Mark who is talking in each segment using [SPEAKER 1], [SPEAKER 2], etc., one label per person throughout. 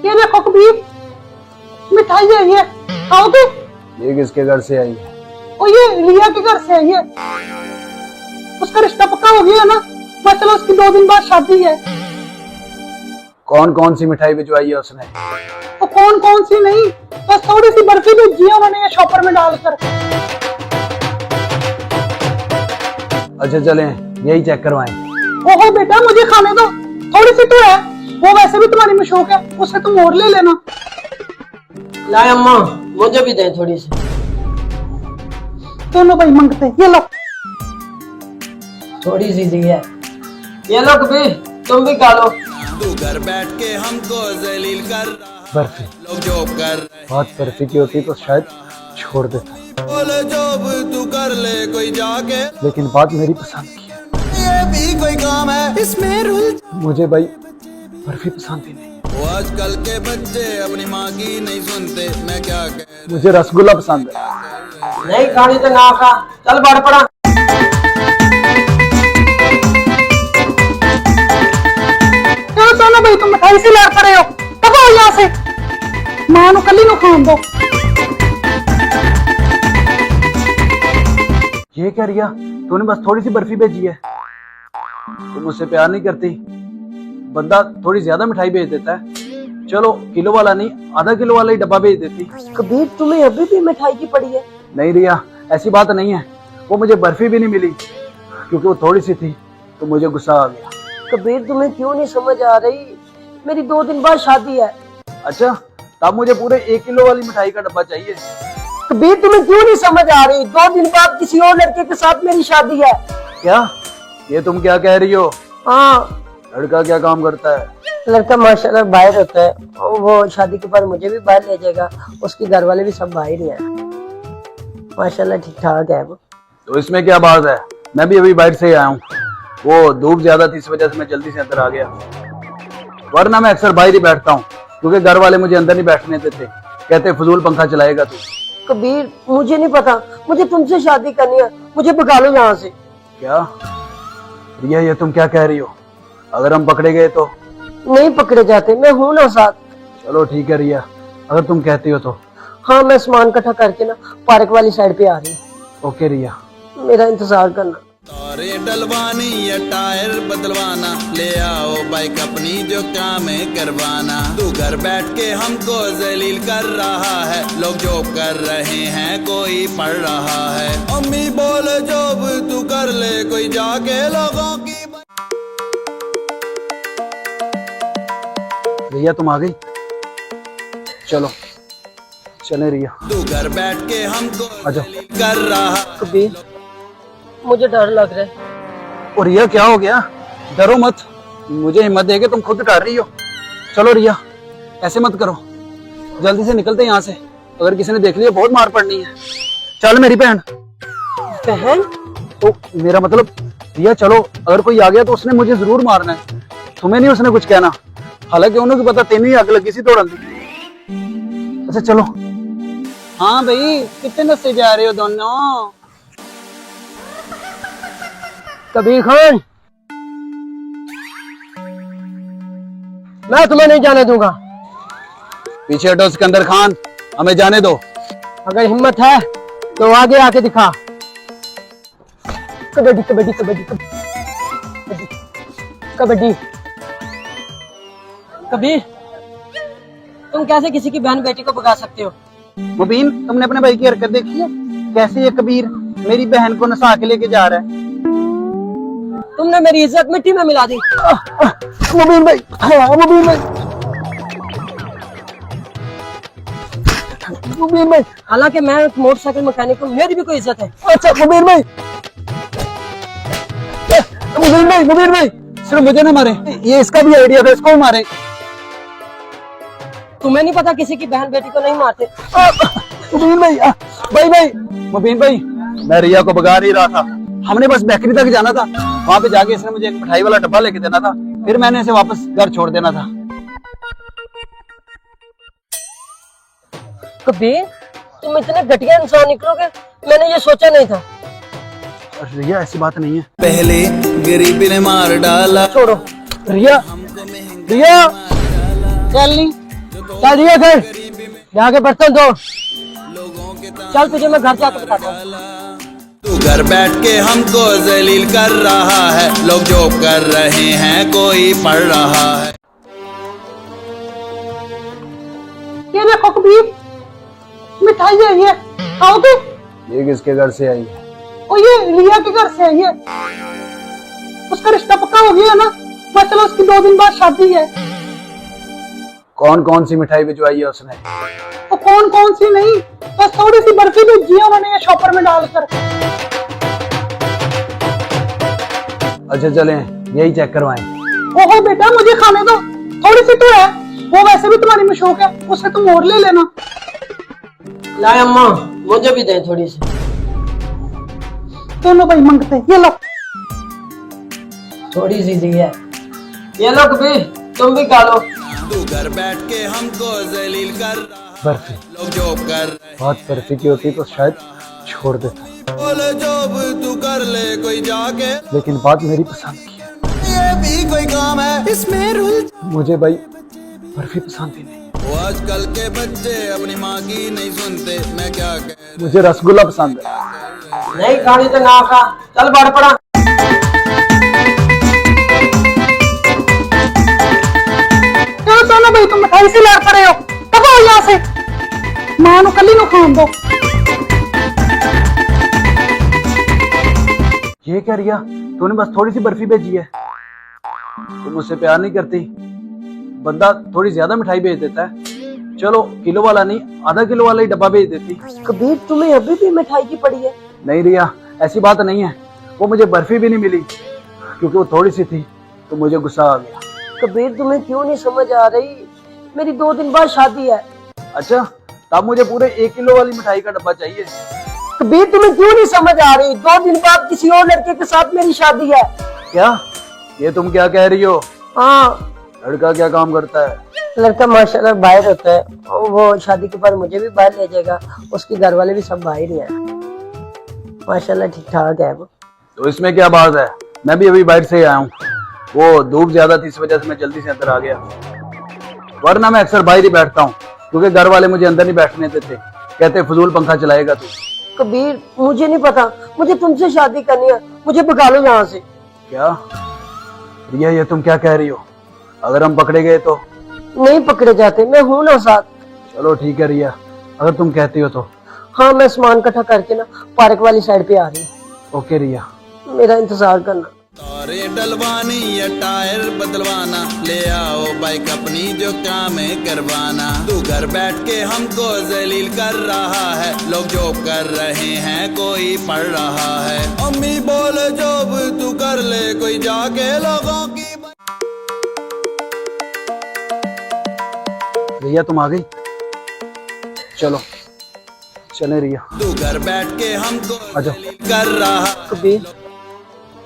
[SPEAKER 1] ये देखो कबीर, मिठाई आई है, खाओगे?
[SPEAKER 2] ये किसके घर से आई है?
[SPEAKER 1] और ये रिया के घर से आई है। उसका रिश्ता पक्का हो गया है ना, मतलब उसकी 2 दिन बाद शादी है।
[SPEAKER 2] कौन कौन सी मिठाई भिजवाई है उसने?
[SPEAKER 1] तो कौन कौन सी नहीं, बस थोड़ी सी बर्फी भेजी है उन्होंने ये शॉपर में डालकर।
[SPEAKER 2] अच्छा चलें, यही चेक करवाएं।
[SPEAKER 1] ओहो बेटा मुझे खाने दो, थोड़ी सी तो है, वो वैसे भी तुम्हारी में शौक है, उससे तुम और ले लेना।
[SPEAKER 3] लाए अम्मा, मुझे भी दे थोड़ी सी।
[SPEAKER 1] दोनों भाई मांगते, ये लो।
[SPEAKER 3] थोड़ी सी दी है, ये लो कबीर, तुम भी खा लो।
[SPEAKER 4] तू घर बैठ के हमको जलील कर
[SPEAKER 2] बर्फी
[SPEAKER 4] लोग जॉब कर
[SPEAKER 2] बात बर्फी की होती तो शायद छोड़ देता,
[SPEAKER 4] बोले जॉब तू कर ले कोई जाके,
[SPEAKER 2] लेकिन बात मेरी पसंद की है।
[SPEAKER 4] ये भी कोई काम है इसमें रूल।
[SPEAKER 2] मुझे भाई बर्फी पसंद ही नहीं,
[SPEAKER 4] वो आजकल के बच्चे अपनी माँ की नहीं सुनते, मैं क्या कह।
[SPEAKER 2] मुझे रसगुल्ला पसंद है।
[SPEAKER 3] नहीं खानी तो ना खा, चल बढ़ पड़ा।
[SPEAKER 1] चलो भाई तुम मिठाई से लड़ रहे हो, तब आओ यहाँ से, मां नु कली नु खान दो।
[SPEAKER 2] ये क्या रिया, तूने बस थोड़ी सी बर्फी भेजी है, तुम मुझसे प्यार नहीं करती? बंदा थोड़ी ज्यादा मिठाई भेज देता है, चलो किलो वाला नहीं आधा किलो वाला ही डब्बा भेज देती।
[SPEAKER 3] कबीर तुम्हें अभी भी मिठाई की पड़ी है?
[SPEAKER 2] नहीं रिया, ऐसी बात नहीं है, वो मुझे बर्फी भी नहीं मिली क्योंकि वो थोड़ी सी थी तो मुझे गुस्सा आ गया।
[SPEAKER 3] कबीर तुम्हें क्यों नहीं समझ आ रही, मेरी 2 दिन बाद शादी है।
[SPEAKER 2] अच्छा, तब मुझे पूरे 1 किलो वाली मिठाई का डब्बा चाहिए।
[SPEAKER 3] कबीर तुम्हें क्यों नहीं समझ आ रही, 2 दिन बाद किसी और लड़के के साथ मेरी शादी है।
[SPEAKER 2] क्या ये तुम क्या कह रही हो?
[SPEAKER 3] हाँ,
[SPEAKER 2] लड़का क्या काम करता है?
[SPEAKER 3] लड़का माशाल्लाह बाहर होता है, और वो शादी के बाद मुझे भी बाहर ले जाएगा, उसके घर वाले भी सब बाहर ही हैं, माशाल्लाह ठीक ठाक है वो।
[SPEAKER 2] तो इसमें क्या बात है, मैं भी अभी बाहर से ही आया हूँ, वो धूप ज्यादा थी इस वजह से मैं जल्दी से अंदर आ गया, वरना मैं अक्सर बाहर ही बैठता हूँ क्योंकि घर वाले मुझे अंदर नहीं बैठने देते, कहते फजूल पंखा चलाएगा तू।
[SPEAKER 3] कबीर मुझे नहीं पता, मुझे तुमसे शादी करनी है, मुझे भगा लो यहाँ से।
[SPEAKER 2] क्या रिया, ये तुम क्या कह रही हो? अगर हम पकड़े गए तो?
[SPEAKER 3] नहीं पकड़े जाते, मैं हूँ ना साथ।
[SPEAKER 2] चलो ठीक है रिया, अगर तुम कहती हो तो।
[SPEAKER 3] हाँ, मैं सामान इकट्ठा करके ना पार्क वाली साइड पे आ रही हूँ,
[SPEAKER 2] ओके रिया।
[SPEAKER 3] मेरा इंतजार करना।
[SPEAKER 4] तारे डलवानी या टायर बदलवाना, ले आओ बाइक अपनी जो काम है करवाना। तू घर बैठ के हमको जलील कर रहा है, लोग जॉब कर रहे हैं कोई पढ़ रहा है। अम्मी बोले जॉब तू कर ले कोई जाके लोगों की।
[SPEAKER 2] रिया तुम आ गई, चलो चले रिया।
[SPEAKER 4] तू घर बैठ के हमको
[SPEAKER 2] आजाओ।
[SPEAKER 4] जलील कर रहा।
[SPEAKER 3] कबीर मुझे डर लग रहा है।
[SPEAKER 2] और रिया क्या हो गया? डरो मत, मुझे हिम्मत देके तुम खुद डर रही हो। चलो रिया ऐसे मत करो, जल्दी से निकलते यहाँ से, अगर किसी ने देख लिया बहुत मार पड़नी है। चल मेरी बहन।
[SPEAKER 3] बहन?
[SPEAKER 2] तो मेरा मतलब रिया चलो, अगर कोई आ गया तो उसने मुझे जरूर मारना है, तुम्हें नहीं उसने कुछ कहना, हालांकि उन्होंने पता तेन ही आग लगी सी तोड़न दी। अच्छा चलो। हाँ भाई कितने नशे जा रहे हो दोनों?
[SPEAKER 3] कबीर खान, मैं तुम्हें नहीं जाने दूंगा।
[SPEAKER 2] पीछे हटो सिकंदर खान, हमें जाने दो।
[SPEAKER 3] अगर हिम्मत है तो आगे आके दिखा। कबड्डी कबड्डी कबड्डी कबड्डी कबड्डी। कबीर तुम कैसे किसी की बहन बेटी को भगा सकते हो?
[SPEAKER 2] मुबीन तुमने अपने भाई की हरकत देखी है, कैसे ये कबीर मेरी बहन को नसा के लेके जा रहा है।
[SPEAKER 3] तुमने मेरी इज्जत मिट्टी में मिला दी।
[SPEAKER 2] मुबीन भाई, मुबीन भाई, मुबीन भाई।
[SPEAKER 3] हालांकि मैं एक मोटरसाइकिल मैकेनिक हूँ, मेरी भी कोई इज्जत है।
[SPEAKER 2] अच्छा मुबीन भाई, मुबीन भाई सिर्फ मुझे ना मारे, ये इसका भी आइडिया था, इसको मारे।
[SPEAKER 3] तुम्हें नहीं पता किसी की बहन बेटी को नहीं मारते।
[SPEAKER 2] मुबीन भाई, भाई भाई, मुबीन भाई मैं रिया को भगा नहीं रहा था, हमने बस बेकरी तक जाना था, वहां पे जाके इसने मुझे एक मिठाई वाला डब्बा लेके देना था, फिर मैंने इसे वापस घर छोड़ देना था।
[SPEAKER 3] कबीर तुम इतने घटिया इंसान निकलोगे, मैंने ये सोचा नहीं था।
[SPEAKER 2] रिया ऐसी बात नहीं है।
[SPEAKER 4] पहले गरीबी ने मार डाला।
[SPEAKER 3] छोड़ो।
[SPEAKER 2] रिया, रिया
[SPEAKER 1] चल नहीं,
[SPEAKER 3] चल ये फिर यहाँ के बर्तन दो।
[SPEAKER 4] लोगों के
[SPEAKER 3] चल तुझे मैं घर जाकर बताता हूँ।
[SPEAKER 4] तू घर बैठ के हमको जलील कर रहा है, लोग जॉब कर रहे हैं, कोई पढ़ रहा है।
[SPEAKER 1] ये देखो कबीर, मिठाई है ये, खाओगे?
[SPEAKER 2] ये किसके घर से आई?
[SPEAKER 1] और ये रिया के घर से आई है। उसका रिश्ता पक्का हो गया है ना, मतलब उसकी 2 दिन बाद शादी है।
[SPEAKER 2] कौन कौन सी मिठाई भिजवाई है उसने?
[SPEAKER 1] तो कौन कौन सी नहीं, बस थोड़ी सी बर्फी भेजी है उन्होंने ये शॉपर में डालकर।
[SPEAKER 2] अच्छा चलें, यही चेक करवाएं।
[SPEAKER 1] ओहो बेटा मुझे खाने दो, थोड़ी सी तो है, वो वैसे भी तुम्हारी में शौक है, उससे तुम और ले लेना।
[SPEAKER 3] लाए अम्मा, मुझे भी दे थोड़ी सी।
[SPEAKER 1] दोनों भाई मांगते, ये लो।
[SPEAKER 3] थोड़ी सी दी है, ये लो कबीर, तुम भी खा लो।
[SPEAKER 4] तू घर बैठ के हमको जलील कर रहा है,
[SPEAKER 2] बर्फी
[SPEAKER 4] लोग जॉब कर रहे हैं।
[SPEAKER 2] बहुत बर्फी की होती तो शायद छोड़ देता,
[SPEAKER 4] बोले जॉब तू कर ले कोई जाके,
[SPEAKER 2] लेकिन बात मेरी पसंद की है।
[SPEAKER 4] ये भी कोई काम है इसमें रूल।
[SPEAKER 2] मुझे भाई बर्फी पसंद ही नहीं,
[SPEAKER 4] वो आजकल के बच्चे अपनी माँ की नहीं सुनते, मैं क्या कह।
[SPEAKER 2] मुझे रसगुल्ला पसंद है।
[SPEAKER 3] नहीं खानी तो ना खा, चल बढ़ पड़ा।
[SPEAKER 1] चलो भाई तुम मिठाई से लड़ रहे हो, तब आओ यहाँ से, मां नु कली नु खान दो।
[SPEAKER 2] ये क्या रिया, तूने बस थोड़ी सी बर्फी भेजी है? तुम मुझसे प्यार नहीं करती? बंदा थोड़ी ज्यादा मिठाई भेज देता है। चलो किलो वाला नहीं, आधा किलो वाला ही डब्बा भेज देती।
[SPEAKER 3] कबीर तुम्हें अभी भी मिठाई की पड़ी है?
[SPEAKER 2] नहीं रिया, ऐसी बात नहीं है, वो मुझे बर्फी भी नहीं मिली क्योंकि वो थोड़ी सी थी, तो मुझे गुस्सा आ गया।
[SPEAKER 3] कबीर तुम्हें क्यों नहीं समझ आ रही, मेरी 2 दिन बाद शादी है।
[SPEAKER 2] अच्छा, तब मुझे पूरे 1 किलो वाली मिठाई का डब्बा चाहिए।
[SPEAKER 3] कबीर तुम्हें क्यों नहीं समझ आ रही, 2 दिन बाद किसी और लड़के के साथ मेरी शादी है।
[SPEAKER 2] क्या ये तुम क्या कह रही हो?
[SPEAKER 3] हाँ,
[SPEAKER 2] लड़का क्या काम करता है?
[SPEAKER 3] लड़का माशाल्लाह बाहर होता है, और वो शादी के बाद मुझे भी बाहर ले जाएगा, उसके घर वाले भी सब बाहर ही हैं, माशाल्लाह ठीक ठाक है वो।
[SPEAKER 2] तो इसमें क्या बात है, मैं भी अभी बाहर से ही आया हूँ, वो धूप ज्यादा थी इस वजह से मैं जल्दी से अंदर आ गया, वरना मैं अक्सर बाहर ही बैठता हूँ क्योंकि घर वाले मुझे अंदर नहीं बैठने देते, कहते फजूल पंखा चलाएगा तू।
[SPEAKER 3] कबीर मुझे नहीं पता, मुझे तुमसे शादी करनी है, मुझे भगा लो यहाँ से।
[SPEAKER 2] क्या रिया, ये तुम क्या कह रही हो? अगर हम पकड़े गए तो?
[SPEAKER 3] नहीं पकड़े जाते, मैं हूँ ना साथ।
[SPEAKER 2] चलो ठीक है रिया, अगर तुम कहती हो तो।
[SPEAKER 3] हाँ मैं सामान इकट्ठा करके ना पार्क वाली साइड पे आ रही हूँ,
[SPEAKER 2] ओके रिया।
[SPEAKER 3] मेरा इंतजार करना।
[SPEAKER 4] तारे डलवानी या टायर बदलवाना, ले आओ बाइक अपनी जो काम है करवाना। तू घर बैठ के हमको जलील कर रहा है, लोग जॉब कर रहे हैं, कोई पढ़ रहा है। अम्मी बोले जॉब तू कर ले कोई जाके, लोगों की।
[SPEAKER 2] रिया तुम आ गई, चलो चले रिया।
[SPEAKER 4] तू घर बैठ के हमको
[SPEAKER 2] आजा।
[SPEAKER 4] जलील कर रहा है।
[SPEAKER 3] कबीर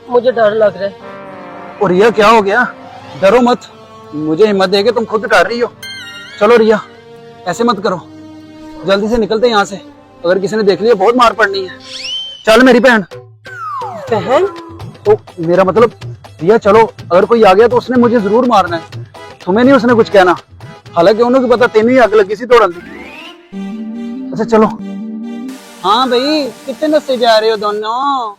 [SPEAKER 3] मुझे डर लग रहा है।
[SPEAKER 2] और रिया क्या हो गया? डरो मत, मुझे हिम्मत देके तुम खुद डर रही हो। चलो रिया ऐसे मत करो, जल्दी से निकलते हैं यहाँ से, अगर किसी ने देख लिया बहुत मार पड़नी है। चल मेरी बहन।
[SPEAKER 3] बहन?
[SPEAKER 2] तो मेरा मतलब रिया चलो, अगर कोई आ गया तो उसने मुझे जरूर मारना है, तुम्हें नहीं उसने कुछ कहना, हालांकि उन्होंने को पता तेन ही अग लगी सी तोड़न दी। अच्छा चलो। हाँ भाई कितने नशे जा रहे हो दोनों?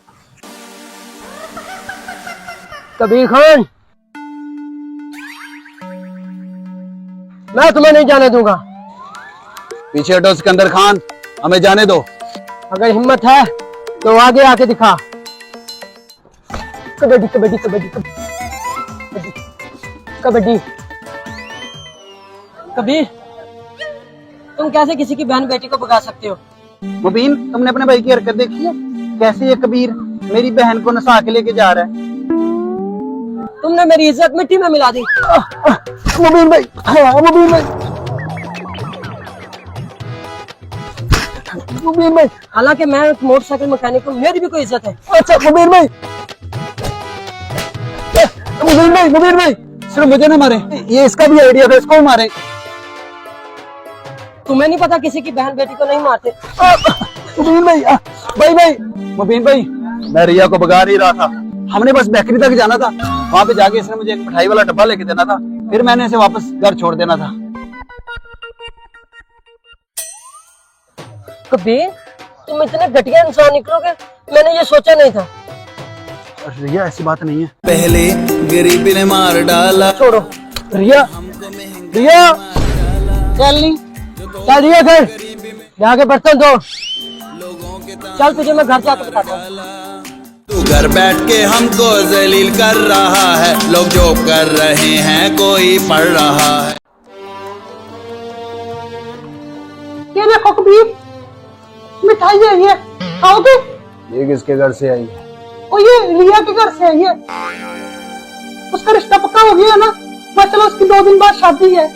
[SPEAKER 3] कबीर खान मैं तुम्हें नहीं जाने दूंगा।
[SPEAKER 2] पीछे हटो सिकंदर खान, हमें जाने दो।
[SPEAKER 3] अगर हिम्मत है तो आगे आके दिखा। कबड्डी कबड्डी कबड्डी कबड्डी कबड्डी। कबीर तुम कैसे किसी की बहन बेटी को भगा सकते हो?
[SPEAKER 1] मुबीन तुमने अपने भाई की हरकत देखी है, कैसे ये कबीर मेरी बहन को नसा के लेके जा रहा है।
[SPEAKER 3] तुमने मेरी इज्जत मिट्टी में मिला दी।
[SPEAKER 2] मुबीन भाई, मुबीन भाई, मुबीन भाई।
[SPEAKER 3] हालांकि मैं एक मोटरसाइकिल मैकेनिक हूँ, मेरी भी कोई इज्जत है।
[SPEAKER 2] अच्छा मुबीन भाई, मुबीन भाई सिर्फ मुझे ना मारे, ये इसका भी आइडिया था, इसको मारे।
[SPEAKER 3] तुम्हें नहीं पता किसी की बहन बेटी को नहीं मारते।
[SPEAKER 2] मुबीन भाई, भाई भाई, मुबीन भाई, मैं रिया को भगा नहीं रहा था, हमने बस बेकरी तक जाना था, वहां पे जाके इसने मुझे एक मिठाई वाला डब्बा लेके देना था, फिर मैंने इसे वापस घर छोड़ देना था।
[SPEAKER 3] कबीर तुम इतने घटिया इंसान निकलोगे, मैंने ये सोचा नहीं था।
[SPEAKER 2] रिया ऐसी बात नहीं है।
[SPEAKER 4] पहले गरीबी ने मार डाला,
[SPEAKER 3] छोड़ो।
[SPEAKER 2] रिया, रिया,
[SPEAKER 3] चल नहीं, चल रिया घर यहाँ के बर्तन धो। चल तुझे मैं घर जाकर बताता हूँ।
[SPEAKER 4] तू घर बैठ के हमको जलील कर रहा है, लोग जॉब कर रहे हैं, कोई पढ़ रहा है।
[SPEAKER 1] ये देखो कबीर, मिठाई है ये, खाओगे?
[SPEAKER 2] ये किसके घर से आई है?
[SPEAKER 1] और ये रिया के घर से आई है। उसका रिश्ता पक्का हो गया है ना, बस चलो उसकी 2 दिन बाद शादी है।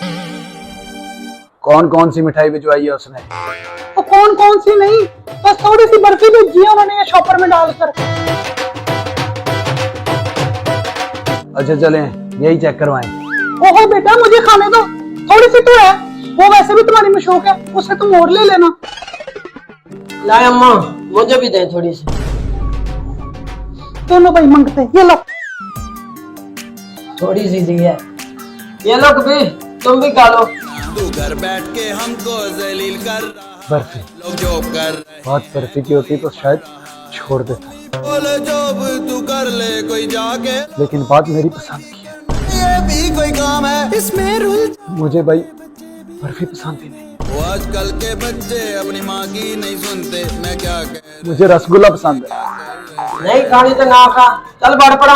[SPEAKER 2] कौन कौन सी मिठाई भिजवाई है उसने?
[SPEAKER 1] तो कौन कौन सी नहीं, बस थोड़ी सी बर्फी भेजी है उन्होंने ये शॉपर में डालकर।
[SPEAKER 2] अच्छा चलें, यही चेक करवाएं।
[SPEAKER 1] ओहो बेटा मुझे खाने दो, थोड़ी सी तो है, वो वैसे भी तुम्हारी मशौक है, उससे तुम और ले लेना।
[SPEAKER 3] लाए अम्मा, मुझे भी दे थोड़ी सी।
[SPEAKER 1] दोनों भाई मांगते हैं, ये लो।
[SPEAKER 3] थोड़ी सी दी है, ये लो कबीर तुम भी खा लो।
[SPEAKER 4] तू घर बैठ के हमको जलील कर रहा है,
[SPEAKER 2] बर्फी
[SPEAKER 4] लोग जॉब कर रहे
[SPEAKER 2] बात बर्फी की होती तो शायद छोड़ देता,
[SPEAKER 4] हैं। बोले जॉब तू कर ले कोई जाके,
[SPEAKER 2] लेकिन बात मेरी पसंद की है।
[SPEAKER 4] ये भी कोई काम है, इसमें रूल।
[SPEAKER 2] मुझे भाई बर्फी पसंद ही नहीं,
[SPEAKER 4] वो आजकल के बच्चे अपनी माँ की नहीं सुनते, मैं क्या कह।
[SPEAKER 2] मुझे रसगुल्ला पसंद है।
[SPEAKER 3] नहीं खानी तो ना खा, चल बढ़ पड़ा।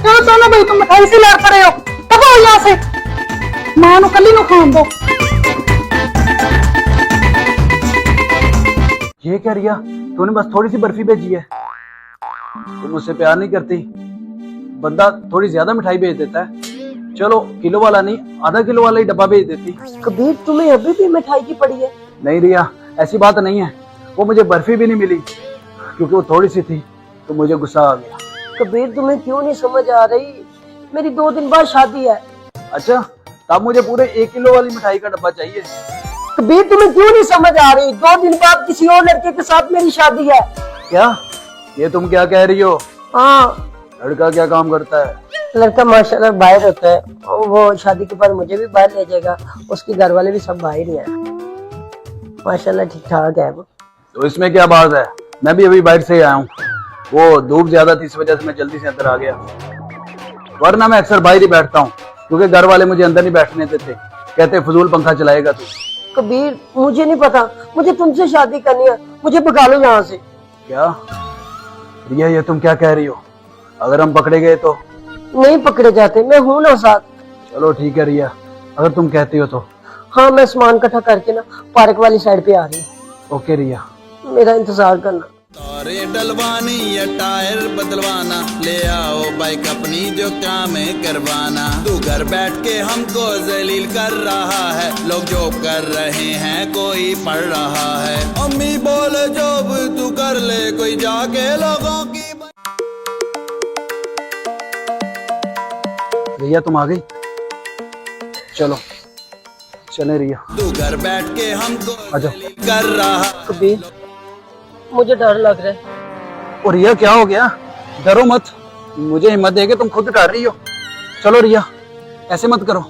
[SPEAKER 1] क्यों दोनों भाई तुम मिठाई से लड़ पड़े हो? तब यहाँ से मां नु कली नु खान दो।
[SPEAKER 2] ये क्या रिया, तूने बस थोड़ी सी बर्फी भेजी है? तुम मुझसे प्यार नहीं करती? बंदा थोड़ी ज्यादा मिठाई भेज देता है, चलो किलो वाला नहीं, आधा किलो वाला ही डब्बा भेज देती।
[SPEAKER 3] कबीर तुम्हें अभी भी मिठाई की पड़ी है?
[SPEAKER 2] नहीं रिया, ऐसी बात नहीं है, वो मुझे बर्फी भी नहीं मिली क्योंकि वो थोड़ी सी थी, तो मुझे गुस्सा आ गया।
[SPEAKER 3] कबीर तुम्हें क्यों नहीं समझ आ रही, मेरी 2 दिन बाद शादी है।
[SPEAKER 2] अच्छा, तब मुझे पूरे 1 किलो वाली मिठाई का डब्बा चाहिए।
[SPEAKER 3] कबीर तुम्हें क्यों नहीं समझ आ रही, 2 दिन बाद किसी और लड़के के साथ मेरी शादी है।
[SPEAKER 2] क्या? ये तुम क्या कह रही हो?
[SPEAKER 3] हाँ,
[SPEAKER 2] लड़का क्या काम करता है?
[SPEAKER 3] लड़का माशाल्लाह बाहर होता है, वो शादी के बाद मुझे भी बाहर ले जाएगा, उसके घर वाले भी सब बाहर ही हैं, माशाल्लाह ठीक ठाक है वो।
[SPEAKER 2] तो इसमें क्या बात है, मैं भी अभी बाहर से आया हूँ, वो धूप ज्यादा थी इस वजह से मैं जल्दी से अंदर आ गया, वरना मैं अक्सर बाहर ही बैठता हूँ क्योंकि घर वाले मुझे अंदर नहीं बैठने देते, कहते फजूल पंखा चलाएगा तू।
[SPEAKER 3] कबीर मुझे नहीं पता, मुझे तुमसे शादी करनी है, मुझे भगा लो यहाँ से।
[SPEAKER 2] क्या रिया, ये तुम क्या कह रही हो? अगर हम पकड़े गए तो?
[SPEAKER 3] नहीं पकड़े जाते, मैं हूँ ना साथ।
[SPEAKER 2] चलो ठीक है रिया, अगर तुम कहती हो तो।
[SPEAKER 3] हाँ मैं सामान इकट्ठा करके ना पार्क वाली साइड पे आ रही हूँ,
[SPEAKER 2] ओके रिया।
[SPEAKER 3] मेरा इंतजार करना।
[SPEAKER 4] तारे डलवानी या टायर बदलवाना, ले आओ बाइक अपनी जो काम है करवाना। तू घर बैठ के हमको जलील कर रहा है, लोग जॉब कर रहे हैं, कोई पढ़ रहा है। अम्मी बोले जॉब तू कर ले कोई जाके, लोगों की।
[SPEAKER 2] रिया तुम आ गई, चलो चले रिया।
[SPEAKER 4] तू घर बैठ के हमको
[SPEAKER 2] आ जाओ।
[SPEAKER 4] जलील कर रहा।
[SPEAKER 3] कबीर मुझे डर लग रहा है।
[SPEAKER 2] और रिया क्या हो गया? डरो मत, मुझे हिम्मत देके तुम खुद डर रही हो। चलो रिया ऐसे मत करो,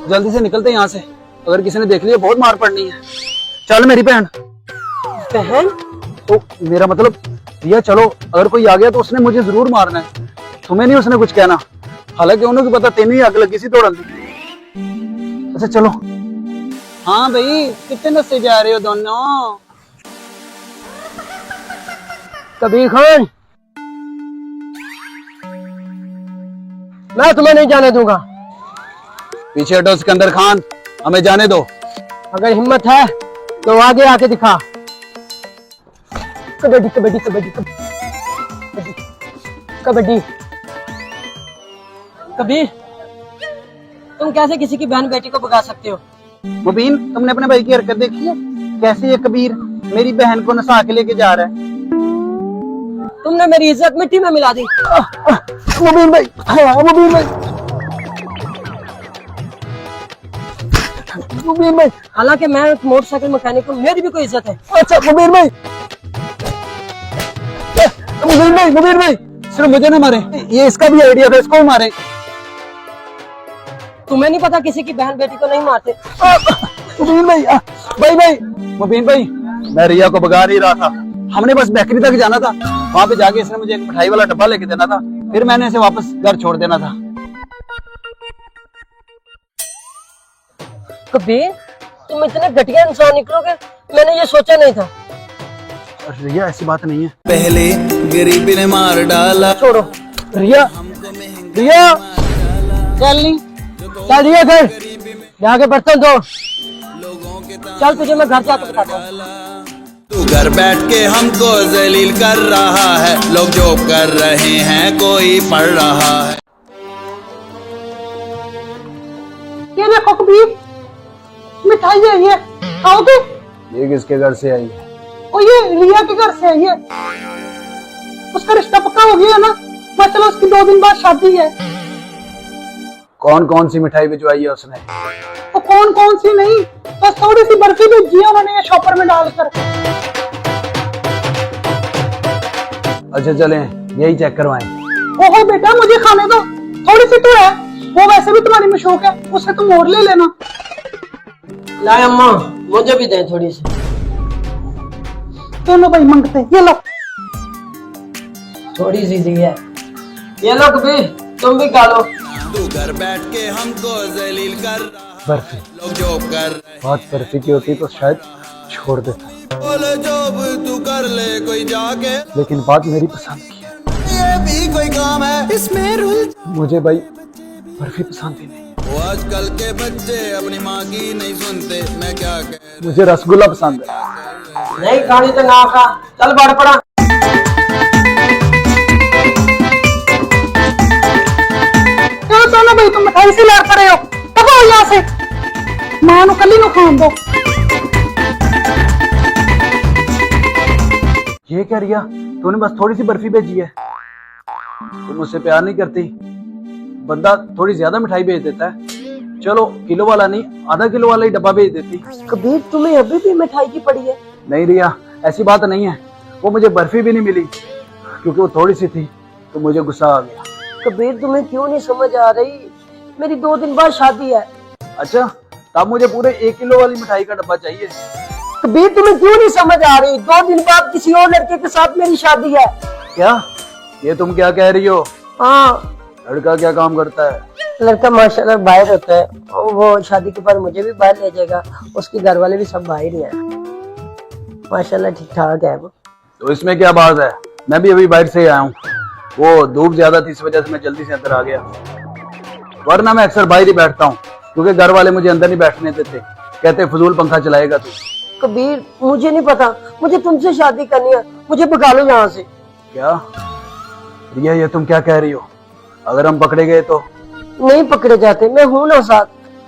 [SPEAKER 2] जल्दी से निकलते यहाँ से, अगर किसी ने देख लिया बहुत मार पड़नी है। चल मेरी बहन।
[SPEAKER 3] बहन?
[SPEAKER 2] तो मेरा मतलब रिया चलो, अगर कोई आ गया तो उसने मुझे जरूर मारना है, तुम्हें नहीं उसने कुछ कहना, हालांकि उन्होंने पता तेन ही आग लगी सी दौड़न दी। अच्छा चलो।
[SPEAKER 1] हाँ भाई कितने नशे जा रहे हो दोनों?
[SPEAKER 3] कबीर खान मैं तुम्हें नहीं जाने दूंगा।
[SPEAKER 2] पीछे हटो सिकंदर खान, हमें जाने दो।
[SPEAKER 3] अगर हिम्मत है तो आगे आके दिखा। कबड्डी कबड्डी कबड्डी कबड्डी कबड्डी। कबीर तुम कैसे किसी की बहन बेटी को भगा सकते हो?
[SPEAKER 1] मुबीन तुमने अपने भाई की हरकत देखी है, कैसे ये कबीर मेरी बहन को नसा के लेके जा रहा है।
[SPEAKER 3] तुमने मेरी इज्जत मिट्टी में मिला दी।
[SPEAKER 2] मुबीन भाई, मुबीन भाई, मुबीन भाई।
[SPEAKER 3] हालांकि मैं एक मोटरसाइकिल मैकेनिक हूँ, मेरी भी कोई इज्जत है।
[SPEAKER 2] अच्छा मुबीन भाई, मुबीन भाई, मुबीन भाई, सिर्फ मुझे ना मारे, ये इसका भी आइडिया था, इसको मारे।
[SPEAKER 3] तुम्हें नहीं पता किसी की बहन बेटी को नहीं मारते?
[SPEAKER 2] मुबीन भाई भाई मुबीन भाई, मैं रिया को भगा नहीं रहा था। हमने बस बेकरी तक जाना था, वहां पे जाके इसने मुझे एक मिठाई वाला डब्बा लेके देना था, फिर मैंने इसे वापस घर छोड़ देना था।
[SPEAKER 3] कबीर, तुम इतने घटिया इंसान निकलोगे, मैंने ये सोचा नहीं था।
[SPEAKER 2] रिया ऐसी बात नहीं है।
[SPEAKER 4] पहले गरीबी ने मार डाला,
[SPEAKER 3] छोड़ो।
[SPEAKER 2] रिया रिया
[SPEAKER 3] चल नहीं, चल रिया घर जाके बर्तन धो। चल तुझे मैं घर जाकर बताता हूँ।
[SPEAKER 4] तू घर बैठ के हमको जलील कर रहा है, लोग जॉब कर रहे हैं, कोई पढ़ रहा है।
[SPEAKER 1] ये देखो कबीर, मिठाई है ये, खाओगे?
[SPEAKER 2] ये किसके घर से आई है?
[SPEAKER 1] और ये रिया के घर से है ये। उसका रिश्ता पक्का हो गया है ना, मतलब उसकी 2 दिन बाद शादी है।
[SPEAKER 2] कौन कौन सी मिठाई भिजवाई है उसने?
[SPEAKER 1] तो कौन सी नहीं, बस थोड़ी सी बर्फी भेजी है उन्होंने ये शॉपर में डालकर।
[SPEAKER 2] अच्छा चलें, यही चेक करवाएं।
[SPEAKER 1] ओहो बेटा, मुझे खाने दो, थोड़ी सी तो है, वो वैसे भी तुम्हारी मशौक है, उससे तुम और ले लेना।
[SPEAKER 3] लाए अम्मा, मुझे भी दे थोड़ी सी।
[SPEAKER 1] दोनों भाई मंगते, ये लो।
[SPEAKER 3] थोड़ी सी दी है, ये लो कबीर, तुम भी खा लो।
[SPEAKER 4] तू घर बैठ के हमको जलील कर रहा है,
[SPEAKER 2] बर्फी
[SPEAKER 4] लोग जॉब कर रहे हैं।
[SPEAKER 2] बात बर्फी की होती तो शायद छोड़ देता,
[SPEAKER 4] बोले जॉब तू कर ले कोई जाके,
[SPEAKER 2] लेकिन बात मेरी पसंद की है।
[SPEAKER 4] ये भी कोई काम है, इसमें रुल।
[SPEAKER 2] मुझे भाई बर्फी पसंद ही नहीं,
[SPEAKER 4] वो आजकल के बच्चे अपनी माँ की नहीं सुनते, मैं क्या कह।
[SPEAKER 2] मुझे रसगुल्ला पसंद है।
[SPEAKER 3] नहीं खानी तो ना खा, चल बढ़ पड़ा।
[SPEAKER 1] चलो भाई, तुम मिठाई से लार कर रहे हो, तब आओ यहाँ से, मां नु कली नु खान दो।
[SPEAKER 2] ये क्या रिया, तूने बस थोड़ी सी बर्फी भेजी है? तुम मुझसे प्यार नहीं करती? बंदा थोड़ी ज्यादा मिठाई भेज देता है। चलो किलो वाला नहीं, आधा किलो वाला ही डब्बा भेज देती।
[SPEAKER 3] कबीर, तुम्हें अभी भी मिठाई की पड़ी है?
[SPEAKER 2] नहीं रिया, ऐसी बात नहीं है, वो मुझे बर्फी भी नहीं मिली क्योंकि वो थोड़ी सी थी, तो मुझे गुस्सा आ गया।
[SPEAKER 3] कबीर, तुम्हें क्यों नहीं समझ आ रही? मेरी 2 दिन बाद शादी है।
[SPEAKER 2] अच्छा, तब मुझे पूरे 1 किलो वाली मिठाई का डब्बा चाहिए।
[SPEAKER 3] कबीर, तुम्हें क्यों नहीं समझ आ रही? 2 दिन बाद किसी और लड़के के साथ मेरी शादी है।
[SPEAKER 2] क्या? ये तुम क्या कह रही हो?
[SPEAKER 3] हाँ,
[SPEAKER 2] लड़का क्या काम करता है?
[SPEAKER 3] लड़का माशाल्लाह बाहर होता है, और वो शादी के बाद मुझे भी बाहर ले जाएगा, उसके घर वाले भी सब बाहर ही हैं। माशाल्लाह ठीक ठाक है वो।
[SPEAKER 2] तो इसमें क्या बात है? मैं भी अभी बाहर से ही आया हूँ, वो धूप ज्यादा थी, इस वजह से मैं जल्दी से अंदर आ गया, वरना मैं अक्सर बाहर ही बैठता हूँ क्योंकि घर वाले मुझे अंदर नहीं बैठने देते, कहते फजूल पंखा चलाएगा तू।
[SPEAKER 3] कबीर, मुझे नहीं पता, मुझे तुमसे शादी करनी है, मुझे भगा लो यहाँ से।
[SPEAKER 2] क्या रिया, ये तुम क्या कह रही हो? अगर हम पकड़े गए तो?
[SPEAKER 3] नहीं पकड़े जाते, मैं हूँ ना साथ।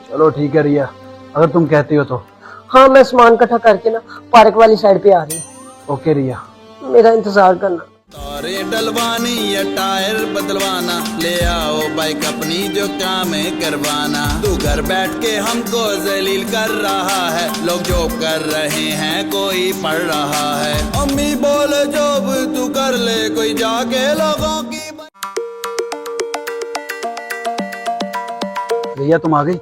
[SPEAKER 2] चलो ठीक है रिया, अगर तुम कहती हो तो।
[SPEAKER 3] हाँ, मैं सामान इकट्ठा करके ना पार्क वाली साइड पे आ रही हूँ।
[SPEAKER 2] ओके रिया,
[SPEAKER 3] मेरा इंतजार करना।
[SPEAKER 4] तारे डलवानी या टायर बदलवाना, ले आओ बाइक अपनी जो काम है करवाना। तू घर बैठ के हमको जलील कर रहा है, लोग जॉब कर रहे हैं, कोई पढ़ रहा है। अम्मी बोले जॉब तू कर ले कोई जाके, लोगों की।
[SPEAKER 2] रिया तुम आ गई?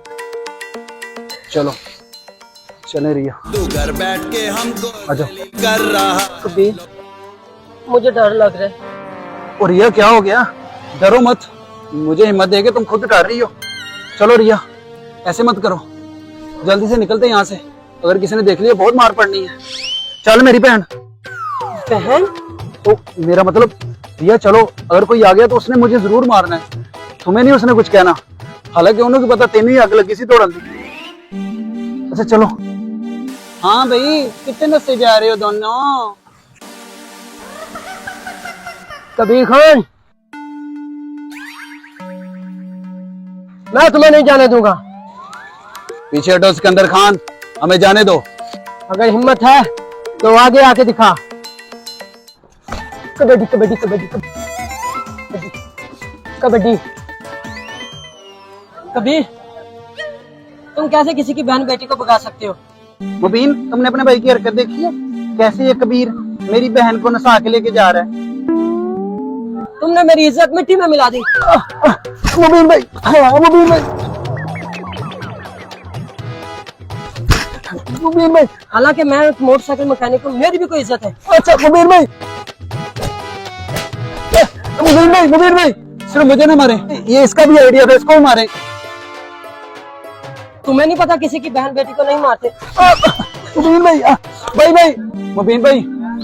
[SPEAKER 2] चलो चले रिया।
[SPEAKER 4] तू घर बैठ के हमको
[SPEAKER 2] आजा।
[SPEAKER 4] जलील कर रहा है।
[SPEAKER 3] कबीर, मुझे डर लग रहा है।
[SPEAKER 2] और रिया क्या हो गया? डरो मत, मुझे हिम्मत देके तुम खुद डर रही हो। चलो रिया, ऐसे मत करो, जल्दी से निकलते यहाँ से, अगर किसी ने देख लिया बहुत मार पड़नी है। चल मेरी बहन।
[SPEAKER 3] बहन?
[SPEAKER 2] तो मेरा मतलब रिया चलो, अगर कोई आ गया तो उसने मुझे जरूर मारना है, तुम्हें नहीं उसने कुछ कहना, हालांकि उन्होंने पता तेन ही अग लगी सी दौड़न दी। अच्छा चलो।
[SPEAKER 1] हाँ भाई, कितने नशे जा रहे हो दोनों?
[SPEAKER 3] कबीर खान, मैं तुम्हें नहीं जाने दूंगा।
[SPEAKER 2] पीछे हटो सिकंदर खान, हमें जाने दो।
[SPEAKER 3] अगर हिम्मत है तो आगे आके दिखा। कबड्डी कबड्डी कबड्डी कबड्डी कबड्डी। कबीर, तुम कैसे किसी की बहन बेटी को भगा सकते हो?
[SPEAKER 1] मुबीन, तुमने अपने भाई की हरकत देखी है? कैसे ये कबीर मेरी बहन को नसा के लेके जा रहा है?
[SPEAKER 3] तुमने मेरी इज्जत मिट्टी में मिला दी।
[SPEAKER 2] मुबीन भाई, हाँ मुबीन भाई।
[SPEAKER 3] मुबीन भाई, हालांकि मैं एक मोटरसाइकिल मैकेनिक हूँ, मेरी भी कोई इज्जत है।
[SPEAKER 2] अच्छा मुबीन भाई, मुबीन भाई सिर्फ मुझे ना मारे, ये इसका भी आइडिया था, इसको मारे।
[SPEAKER 3] तुम्हें नहीं पता किसी की बहन बेटी को नहीं मारते।
[SPEAKER 2] मुबीन भाई, मुबीन भाई,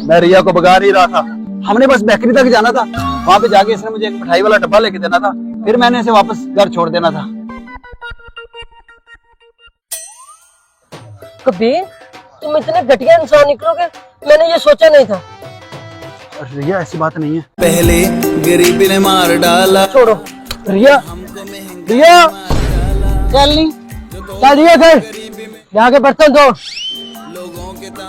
[SPEAKER 2] मैं रिया को भगा नहीं रहा था, हमने बस बेकरी तक जाना था, वहां पे जाके इसने मुझे एक मिठाई वाला डब्बा लेके देना था, फिर मैंने इसे वापस घर छोड़ देना था।
[SPEAKER 3] कबीर, तुम इतने घटिया इंसान निकलोगे, मैंने ये सोचा नहीं था।
[SPEAKER 2] रिया ऐसी बात नहीं है।
[SPEAKER 4] पहले गरीबी ने मार डाला,
[SPEAKER 3] छोड़ो।
[SPEAKER 2] रिया, रिया
[SPEAKER 3] चल नहीं, चल रिया घर जाके बर्तन धो।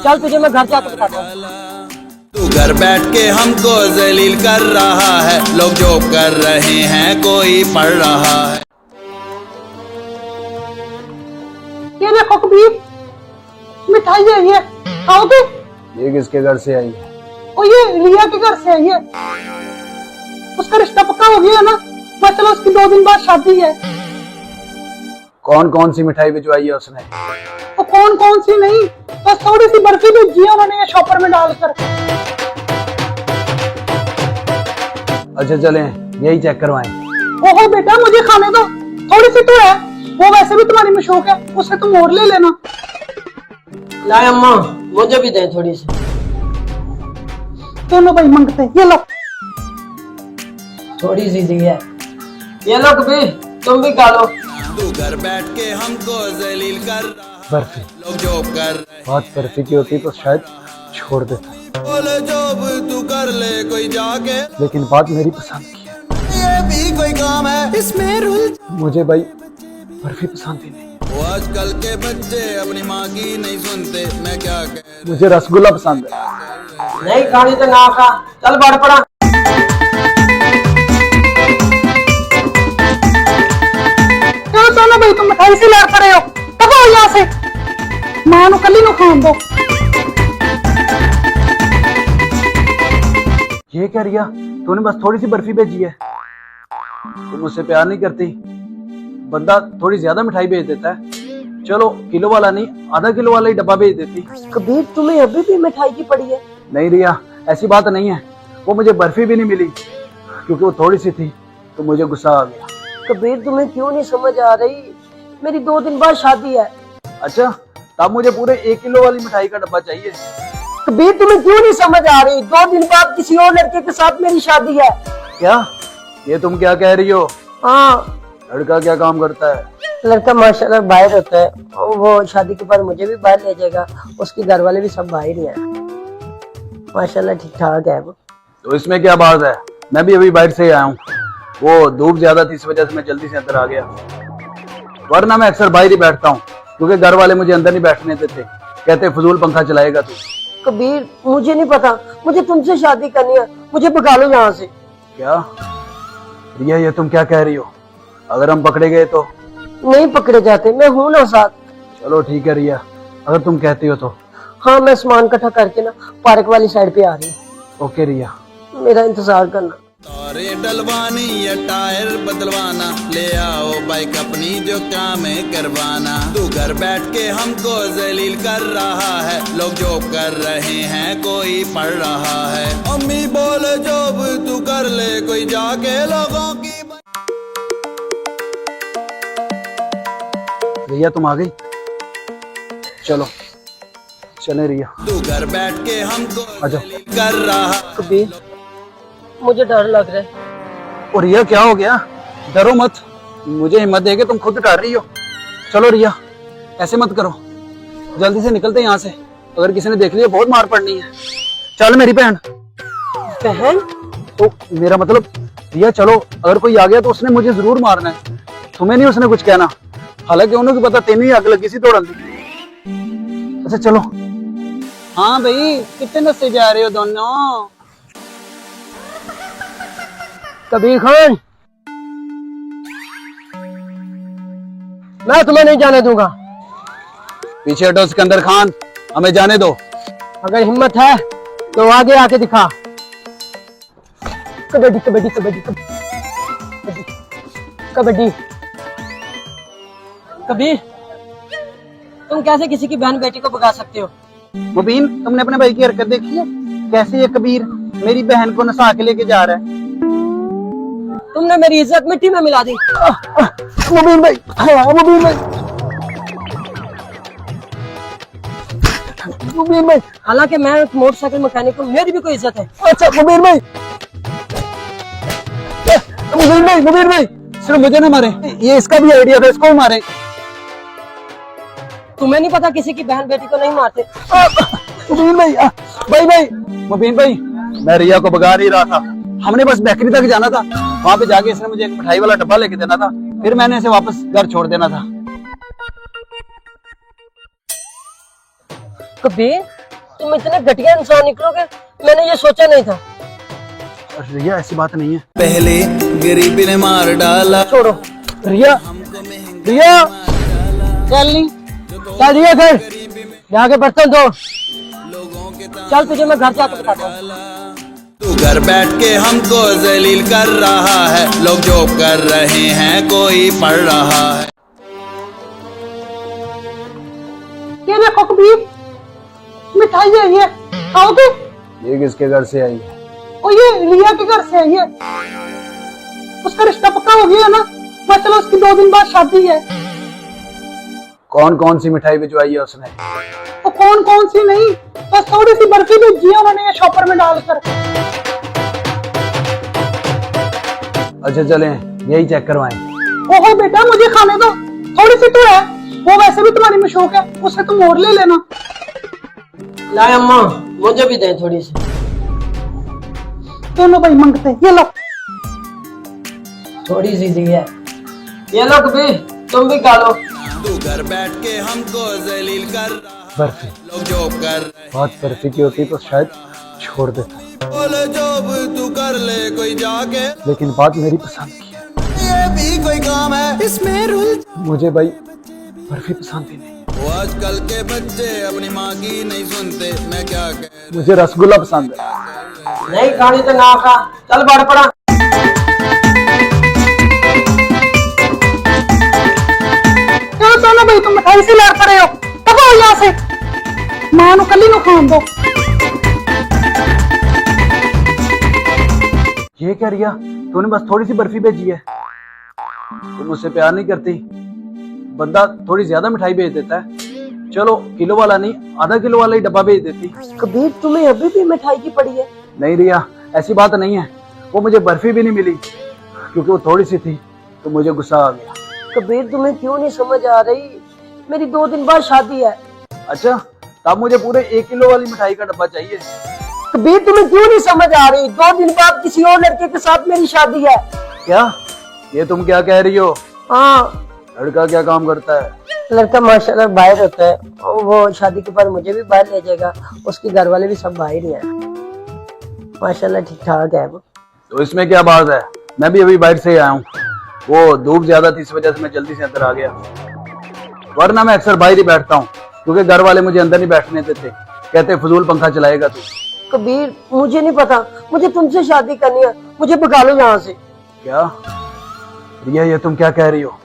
[SPEAKER 3] चल तुझे मैं घर जाकर बताता हूँ।
[SPEAKER 4] तू घर बैठ के हमको जलील कर रहा है, लोग जो कर रहे हैं कोई पढ़ रहा है।
[SPEAKER 1] ये देखो कबीर, मिठाई है ये, खाओगे?
[SPEAKER 2] ये किसके घर से आई है?
[SPEAKER 1] और ये रिया के घर से आई है, उसका रिश्ता पक्का हो गया है ना, मतलब उसकी 2 दिन बाद शादी है।
[SPEAKER 2] कौन कौन सी मिठाई भिजवाई है उसने?
[SPEAKER 1] तो कौन कौन सी नहीं, बस थोड़ी सी बर्फी भेजी है उन्होंने ये शॉपर में डालकर।
[SPEAKER 2] अच्छा चलें, यही चेक करवाएं।
[SPEAKER 1] ओहो बेटा, मुझे खाने दो, थोड़ी सी तो है, वो वैसे भी तुम्हारी में शौक है, उससे तुम और ले लेना।
[SPEAKER 3] लाए अम्मा, मुझे भी दे थोड़ी सी।
[SPEAKER 1] दोनों भाई मांगते, ये लो।
[SPEAKER 3] थोड़ी सी दी है, ये लो कबीर, तुम भी खा लो।
[SPEAKER 4] तू घर बैठ के हमको जलील कर रहा है,
[SPEAKER 2] बर्फी,
[SPEAKER 4] लोग जो कर रहे हैं।
[SPEAKER 2] बात बर्फी की होती तो शायद छोड़ देता,
[SPEAKER 4] बोले जॉब तू कर ले कोई जाके,
[SPEAKER 2] लेकिन बात मेरी पसंद की है।
[SPEAKER 4] ये भी कोई काम है इसमें रूल।
[SPEAKER 2] मुझे भाई बर्फी पसंद ही नहीं,
[SPEAKER 4] वो आजकल के बच्चे अपनी माँ की नहीं सुनते, मैं क्या कह।
[SPEAKER 2] मुझे रसगुल्ला पसंद है।
[SPEAKER 3] नहीं खानी तो ना खा, चल बढ़ पड़ा।
[SPEAKER 1] क्यों सोना भाई, तुम मिठाई से लड़ रहे हो, तब आओ यहाँ से, मां नु कली नु खान दो।
[SPEAKER 2] ये क्या रिया, तूने बस थोड़ी सी बर्फी भेजी है, तुम मुझसे प्यार नहीं करती? बंदा थोड़ी ज्यादा मिठाई भेज देता है, चलो किलो वाला नहीं, आधा किलो वाला ही डब्बा भेज देती।
[SPEAKER 3] कबीर, तुम्हें अभी भी मिठाई की पड़ी है?
[SPEAKER 2] नहीं रिया, ऐसी बात नहीं है, वो मुझे बर्फी भी नहीं मिली क्योंकि वो थोड़ी सी थी, तो मुझे गुस्सा आ गया।
[SPEAKER 3] कबीर, तुम्हें क्यों नहीं समझ आ रही, मेरी 2 दिन बाद शादी है।
[SPEAKER 2] अच्छा, तब मुझे पूरे 1 किलो वाली मिठाई का डब्बा चाहिए।
[SPEAKER 3] कबीर, तुम्हें क्यों नहीं समझ आ रही, 2 दिन बाद किसी और लड़के के साथ मेरी शादी है।
[SPEAKER 2] क्या? ये तुम क्या कह रही हो?
[SPEAKER 3] हाँ,
[SPEAKER 2] लड़का क्या काम करता है?
[SPEAKER 3] लड़का माशाल्लाह बाहर होता है, वो शादी के बाद मुझे भी बाहर ले जाएगा, उसके घर वाले भी सब बाहर ही हैं, माशाल्लाह ठीक ठाक है वो।
[SPEAKER 2] तो इसमें क्या बात है, मैं भी अभी बाहर से ही आया हूँ, वो धूप ज्यादा थी इस वजह से मैं जल्दी से अंदर आ गया, वरना मैं अक्सर बाहर ही बैठता हूँ क्योंकि घर वाले मुझे अंदर नहीं बैठने देते, कहते फजूल पंखा चलाएगा तू।
[SPEAKER 3] कबीर, मुझे नहीं पता, मुझे तुमसे शादी करनी है, मुझे भगा लो यहाँ से।
[SPEAKER 2] क्या रिया, ये तुम क्या कह रही हो? अगर हम पकड़े गए तो?
[SPEAKER 3] नहीं पकड़े जाते, मैं हूँ ना साथ।
[SPEAKER 2] चलो ठीक है रिया, अगर तुम कहती हो तो।
[SPEAKER 3] हाँ, मैं सामान इकट्ठा करके ना पार्क वाली साइड पे आ रही हूँ,
[SPEAKER 2] ओके रिया,
[SPEAKER 3] मेरा इंतजार करना।
[SPEAKER 4] तारे डलवानी या टायर बदलवाना, ले आओ बाइक अपनी जो काम है करवाना। तू घर बैठ के हमको जलील कर रहा है, लोग जो कर रहे हैं कोई पढ़ रहा है। अम्मी बोले जॉब तू कर ले कोई जाके लोगों की।
[SPEAKER 2] रिया तुम आ गई, चलो चले रिया।
[SPEAKER 4] तू घर बैठ के हमको
[SPEAKER 2] आजा।
[SPEAKER 4] जलील कर रहा।
[SPEAKER 3] कबीर, मुझे डर लग रहा है।
[SPEAKER 2] और रिया क्या हो गया? डरो मत, मुझे हिम्मत देके तुम खुद डर रही हो। चलो रिया, ऐसे मत करो, जल्दी से निकलते हैं यहाँ से, अगर किसी ने देख लिया बहुत मार पड़नी है। चल मेरी बहन।
[SPEAKER 3] बहन?
[SPEAKER 2] तो मेरा मतलब रिया चलो, अगर कोई आ गया तो उसने मुझे जरूर मारना है, तुम्हें नहीं उसने कुछ कहना, हालांकि उन्होंने को पता तेन ही अग लगी सी दौड़न दी। अच्छा चलो। हाँ भाई, कितने नस्ते जा रहे हो दोनों?
[SPEAKER 3] कबीर खान, मैं तुम्हें नहीं जाने दूंगा।
[SPEAKER 2] पीछे हटो सिकंदर खान, हमें जाने दो।
[SPEAKER 3] अगर हिम्मत है तो आगे आके दिखा। कबड्डी कबड्डी कबड्डी कबड्डी कबड्डी। कबीर, तुम कैसे किसी की बहन बेटी को भगा सकते हो?
[SPEAKER 1] मुबीन, तुमने अपने भाई की हरकत देखी है? कैसे ये कबीर मेरी बहन को नसा के लेके जा रहा है।
[SPEAKER 3] तुमने मेरी इज्जत मिट्टी में मिला दी।
[SPEAKER 2] मुबीन भाई, मुबीन भाई, मुबीन भाई।
[SPEAKER 3] हालांकि मैं एक मोटरसाइकिल मैकेनिक हूँ, मेरी भी कोई इज्जत है।
[SPEAKER 2] अच्छा मुबीन भाई, मुबीन भाई सिर्फ मुझे ना मारे, ये इसका भी आइडिया था, इसको मारे।
[SPEAKER 3] तुम्हें नहीं पता किसी की बहन बेटी को नहीं मारते?
[SPEAKER 2] मुबीन भाई, भाई मुबीन भाई, मैं रिया को भगा नहीं रहा था। हमने बस बेकरी तक जाना था, वहां पे जाके इसने मुझे एक मिठाई वाला डब्बा लेके देना था, फिर मैंने इसे वापस घर छोड़ देना था।
[SPEAKER 3] कबीर, तुम इतने घटिया इंसान निकलोगे, मैंने ये सोचा नहीं था।
[SPEAKER 2] रिया ऐसी बात नहीं है।
[SPEAKER 4] पहले गरीबी ने मार डाला,
[SPEAKER 2] छोड़ो रिया, रिया
[SPEAKER 3] चल नहीं, चल रिया घर जाके बर्तन धो। चल तुझे मैं घर जाके बताता हूँ।
[SPEAKER 4] तू घर बैठ के हमको जलील कर रहा है, लोग जॉब कर रहे हैं, कोई पढ़ रहा है।
[SPEAKER 1] ये देखो कबीर, मिठाई है ये, खाओगे?
[SPEAKER 2] ये किसके घर से आई है?
[SPEAKER 1] और ये रिया के घर से आई है। उसका रिश्ता पक्का हो गया है ना? बस चलो, उसकी 2 दिन बाद शादी है।
[SPEAKER 2] कौन कौन सी मिठाई भिजवाई है उसने?
[SPEAKER 1] तो कौन कौन सी नहीं, बस थोड़ी सी बर्फी भेजी है उन्होंने ये शॉपर में डालकर।
[SPEAKER 2] अच्छा चलें, यही चेक करवाएं।
[SPEAKER 1] ओहो बेटा, मुझे खाने दो, थोड़ी सी तो है, वो वैसे भी तुम्हारी मशौक है, उससे तुम और ले लेना।
[SPEAKER 3] लाए अम्मा, मुझे भी दे थोड़ी सी।
[SPEAKER 1] दोनों भाई मंगते, ये लो।
[SPEAKER 3] थोड़ी सी दी है, ये लो कबीर, तुम भी खा लो।
[SPEAKER 4] तू घर बैठ के हमको जलील कर रहा है,
[SPEAKER 2] बर्फी
[SPEAKER 4] लोग जॉब कर रहे
[SPEAKER 2] बात बर्फी की होती तो शायद छोड़ देता,
[SPEAKER 4] हैं। बोले जॉब तू कर ले कोई जाके,
[SPEAKER 2] लेकिन बात मेरी पसंद की है।
[SPEAKER 4] ये भी कोई काम है, इसमें रूल।
[SPEAKER 2] मुझे भाई बर्फी पसंद ही नहीं,
[SPEAKER 4] वो आजकल के बच्चे अपनी माँ की नहीं सुनते, मैं क्या कह।
[SPEAKER 2] मुझे रसगुल्ला पसंद है।
[SPEAKER 3] नहीं खानी तो ना खा, चल बढ़ पड़ा।
[SPEAKER 1] क्यों दोनों भाई तुम मिठाई से लड़ पड़े हो? तब यहाँ से मां नु कली नु खान दो।
[SPEAKER 2] ये क्या रिया, तूने बस थोड़ी सी बर्फी भेजी है? तुम मुझसे प्यार नहीं करती? बंदा थोड़ी ज्यादा मिठाई भेज देता है, चलो किलो वाला नहीं, आधा किलो वाला ही डब्बा भेज देती।
[SPEAKER 3] कबीर, तुम्हें अभी भी मिठाई की पड़ी है?
[SPEAKER 2] नहीं रिया, ऐसी बात नहीं है, वो मुझे बर्फी भी नहीं मिली क्योंकि वो थोड़ी सी थी, तो मुझे गुस्सा आ गया।
[SPEAKER 3] कबीर, तुम्हें क्यों नहीं समझ आ रही? मेरी 2 दिन बाद शादी है।
[SPEAKER 2] अच्छा, तब मुझे पूरे 1 किलो वाली मिठाई का डब्बा चाहिए।
[SPEAKER 3] कबीर, तुम्हें क्यों नहीं समझ आ रही? 2 दिन बाद किसी और लड़के के साथ मेरी शादी है।
[SPEAKER 2] क्या? ये तुम क्या कह रही हो?
[SPEAKER 3] हाँ,
[SPEAKER 2] लड़का क्या काम करता है?
[SPEAKER 3] लड़का माशाल्लाह बाहर होता है, वो शादी के बाद मुझे भी बाहर ले जाएगा, उसके घर वाले भी सब बाहर ही हैं, माशाल्लाह ठीक ठाक है वो।
[SPEAKER 2] तो इसमें क्या बात है, मैं भी अभी बाहर से आया हूँ, वो धूप ज्यादा थी इस वजह से मैं जल्दी से अंदर आ गया, वरना मैं अक्सर बाहर ही बैठता हूँ क्योंकि घर वाले मुझे अंदर नहीं बैठने देते, कहते फजूल पंखा चलाएगा तू।
[SPEAKER 3] कबीर, मुझे नहीं पता, मुझे तुमसे शादी करनी है, मुझे भगा लो यहाँ से।
[SPEAKER 2] क्या रिया, ये तुम क्या कह रही हो?